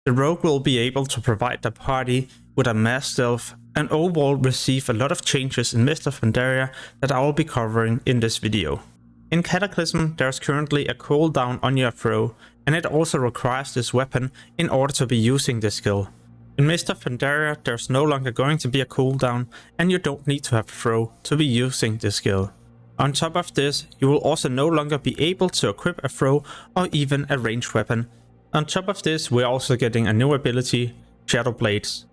The rogue will be able to provide the party with a mass stealth and overall receive a lot of changes in Mist of Pandaria that I will be covering in this video. In Cataclysm, there's currently a cooldown on your throw, and it also requires this weapon in order to be using this skill. In Mist of Pandaria, there's no longer going to be a cooldown, and you don't need to have a throw to be using this skill. On top of this, you will also no longer be able to equip a throw or even a ranged weapon. On top of this, we're also getting a new ability, Shadow Blades.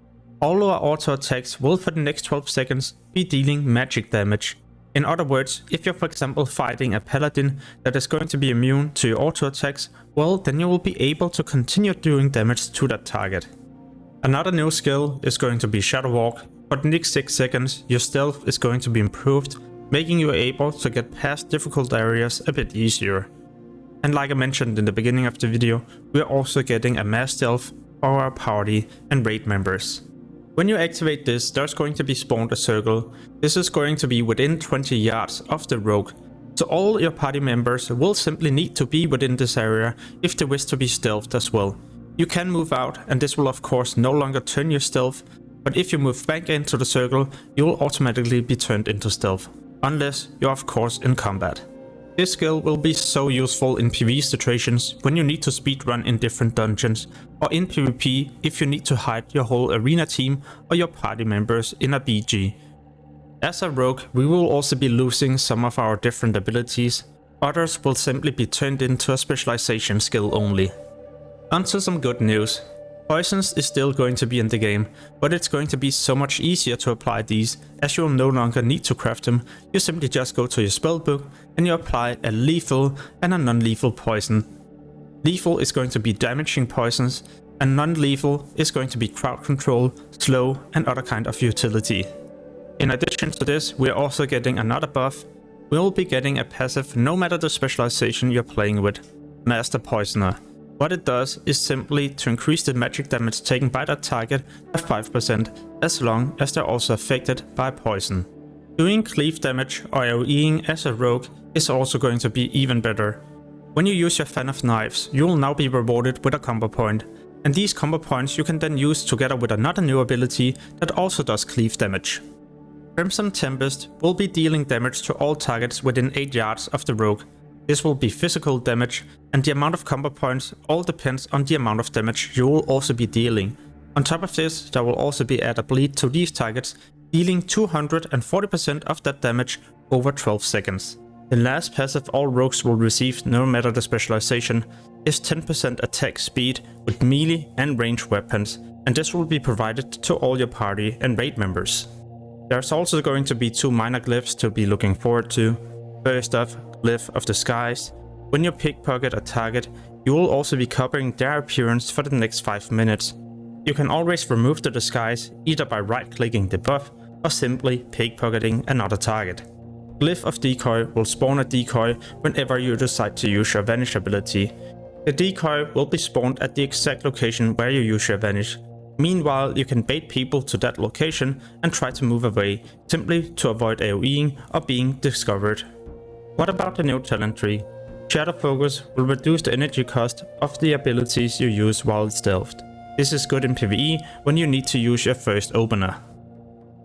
All our auto attacks will for the next 12 seconds be dealing magic damage. In other words, if you're for example fighting a paladin that is going to be immune to your auto attacks, well then you will be able to continue doing damage to that target. Another new skill is going to be Shadow Walk. For the next 6 seconds your stealth is going to be improved, making you able to get past difficult areas a bit easier. And like I mentioned in the beginning of the video, we are also getting a mass stealth for our party and raid members. When you activate this, there's going to be spawned a circle. This is going to be within 20 yards of the rogue. So all your party members will simply need to be within this area if they wish to be stealthed as well. You can move out and this will of course no longer turn your stealth, but if you move back into the circle, you will automatically be turned into stealth. Unless you're of course in combat. This skill will be so useful in PvE situations when you need to speedrun in different dungeons, or in PvP if you need to hide your whole arena team or your party members in a BG. As a rogue, we will also be losing some of our different abilities, others will simply be turned into a specialization skill only. Onto some good news. Poisons is still going to be in the game, but it's going to be so much easier to apply these as you will no longer need to craft them. You simply just go to your spellbook and you apply a lethal and a non-lethal poison. Lethal is going to be damaging poisons and non-lethal is going to be crowd control, slow and other kind of utility. In addition to this, we are also getting another buff. We will be getting a passive no matter the specialization you're playing with, Master Poisoner. What it does is simply to increase the magic damage taken by that target by 5% as long as they're also affected by poison. Doing cleave damage or AoEing as a rogue is also going to be even better. When you use your Fan of Knives, you will now be rewarded with a combo point, and these combo points you can then use together with another new ability that also does cleave damage. Crimson Tempest will be dealing damage to all targets within 8 yards of the rogue. This will be physical damage, and the amount of combo points all depends on the amount of damage you will also be dealing. On top of this, there will also be added bleed to these targets, dealing 240% of that damage over 12 seconds. The last passive all rogues will receive, no matter the specialization, is 10% attack speed with melee and ranged weapons, and this will be provided to all your party and raid members. There's also going to be 2 minor glyphs to be looking forward to. First off, Glyph of the Skies. When you pickpocket a target, you will also be covering their appearance for the next 5 minutes. You can always remove the disguise either by right-clicking the buff or simply pickpocketing another target. Glyph of Decoy will spawn a decoy whenever you decide to use your vanish ability. The decoy will be spawned at the exact location where you use your vanish. Meanwhile, you can bait people to that location and try to move away, simply to avoid AoEing or being discovered. What about the new talent tree? Shadow Focus will reduce the energy cost of the abilities you use while stealthed. This is good in PvE when you need to use your first opener.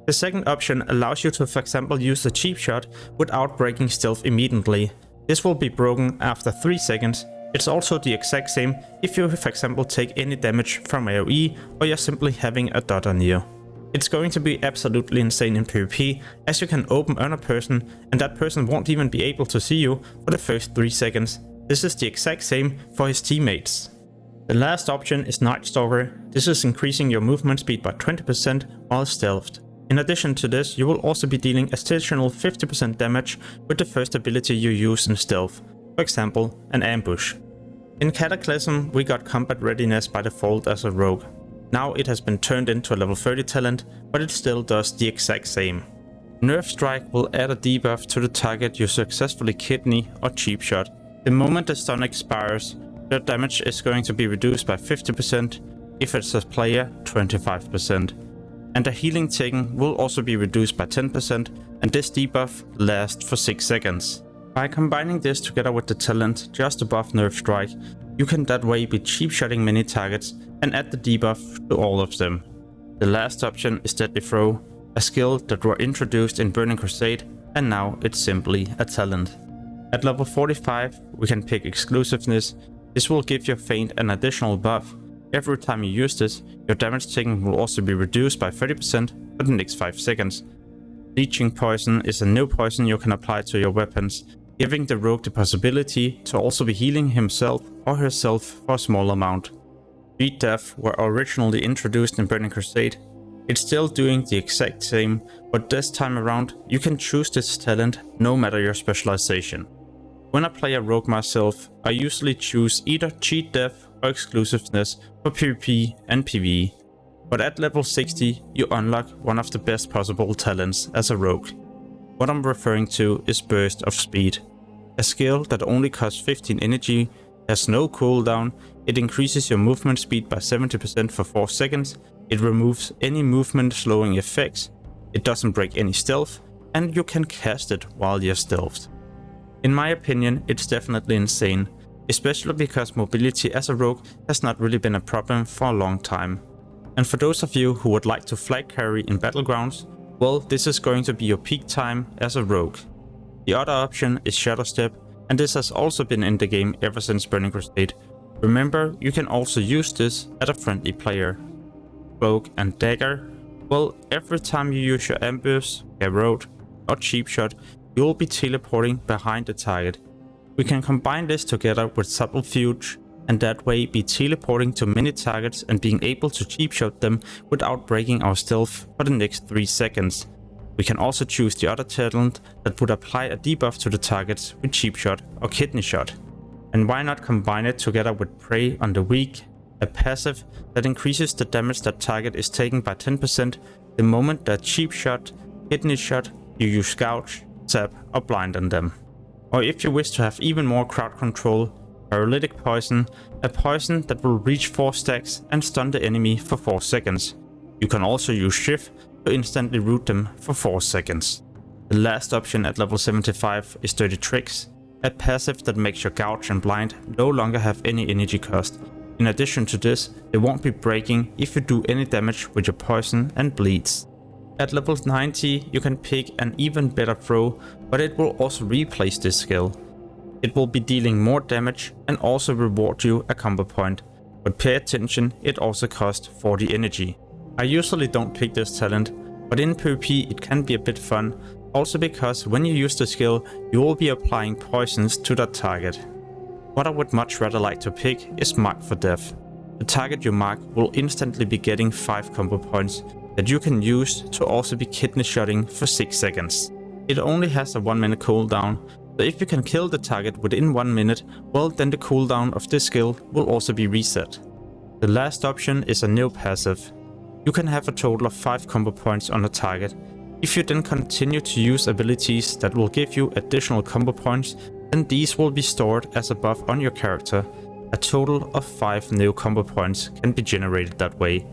The second option allows you to for example use the cheap shot without breaking stealth immediately. This will be broken after 3 seconds. It's also the exact same if you for example take any damage from AoE or you're simply having a dot on you. It's going to be absolutely insane in PvP as you can open on a person and that person won't even be able to see you for the first 3 seconds. This is the exact same for his teammates. The last option is Night Stalker. This is increasing your movement speed by 20% while stealthed. In addition to this, you will also be dealing additional 50% damage with the first ability you use in stealth, for example an ambush. In Cataclysm we got combat readiness by default as a rogue. Now it has been turned into a level 30 talent, but it still does the exact same. Nerf Strike will add a debuff to the target you successfully kidney or cheap shot. The moment the stun expires, the damage is going to be reduced by 50%, if it's a player 25%. And the healing taken will also be reduced by 10%, and this debuff lasts for 6 seconds. By combining this together with the talent just above Nerf Strike, you can that way be cheap shotting many targets and add the debuff to all of them. The last option is Deadly Throw, a skill that were introduced in Burning Crusade, and now it's simply a talent. At level 45 we can pick Exclusiveness. This will give your Feint an additional buff. Every time you use this, your damage taken will also be reduced by 30% for the next 5 seconds. Leeching Poison is a new poison you can apply to your weapons, giving the rogue the possibility to also be healing himself or herself for a small amount. Beat Death were originally introduced in Burning Crusade. It's still doing the exact same, but this time around you can choose this talent no matter your specialization. When I play a rogue myself, I usually choose either Cheat Death or Exclusiveness for PvP and PvE. But at level 60 you unlock one of the best possible talents as a rogue. What I'm referring to is Burst of Speed, a skill that only costs 15 energy, has no cooldown, it increases your movement speed by 70% for 4 seconds, it removes any movement slowing effects, it doesn't break any stealth, and you can cast it while you're stealthed. In my opinion, it's definitely insane, especially because mobility as a rogue has not really been a problem for a long time. And for those of you who would like to flag carry in battlegrounds, well, this is going to be your peak time as a rogue. The other option is Shadow Step, and this has also been in the game ever since Burning Crusade. Remember, you can also use this at a friendly player. Cloak and Dagger. Well, every time you use your ambush, garrote or cheap shot, you will be teleporting behind the target. We can combine this together with Subterfuge, and that way be teleporting to many targets and being able to cheap shot them without breaking our stealth for the next 3 seconds. We can also choose the other talent that would apply a debuff to the targets with cheap shot or kidney shot. And why not combine it together with Prey on the Weak, a passive that increases the damage that target is taking by 10% the moment that cheap shot, kidney shot, you use Gouge, Tap or Blind on them. Or if you wish to have even more crowd control, Paralytic Poison, a poison that will reach 4 stacks and stun the enemy for 4 seconds. You can also use Shift to instantly root them for 4 seconds. The last option at level 75 is Dirty Tricks, a passive that makes your Gouge and Blind no longer have any energy cost. In addition to this, they won't be breaking if you do any damage with your poison and bleeds. At level 90 you can pick an even better throw, but it will also replace this skill. It will be dealing more damage and also reward you a combo point, but pay attention, it also costs 40 energy. I usually don't pick this talent, but in PvP it can be a bit fun, also because when you use the skill you will be applying poisons to that target. What I would much rather like to pick is Mark for Death. The target you mark will instantly be getting 5 combo points that you can use to also be kidney shotting for 6 seconds. It only has a 1 minute cooldown, so if you can kill the target within 1 minute, well then the cooldown of this skill will also be reset. The last option is a new passive. You can have a total of 5 combo points on a target. If you then continue to use abilities that will give you additional combo points, then these will be stored as a buff on your character. A total of 5 new combo points can be generated that way.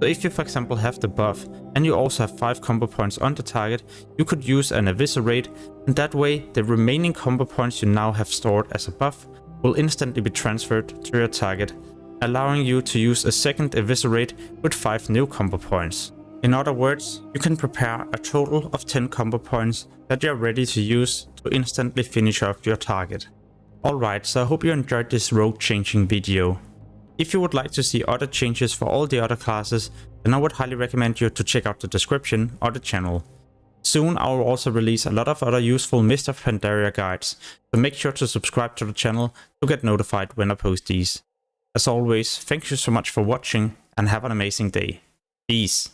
So if you for example have the buff and you also have 5 combo points on the target, you could use an Eviscerate, and that way the remaining combo points you now have stored as a buff will instantly be transferred to your target, allowing you to use a second Eviscerate with 5 new combo points. In other words, you can prepare a total of 10 combo points that you are ready to use to instantly finish off your target. Alright, so I hope you enjoyed this rogue changing video. If you would like to see other changes for all the other classes, then I would highly recommend you to check out the description or the channel. Soon I will also release a lot of other useful Mist of Pandaria guides, so make sure to subscribe to the channel to get notified when I post these. As always, thank you so much for watching and have an amazing day. Peace.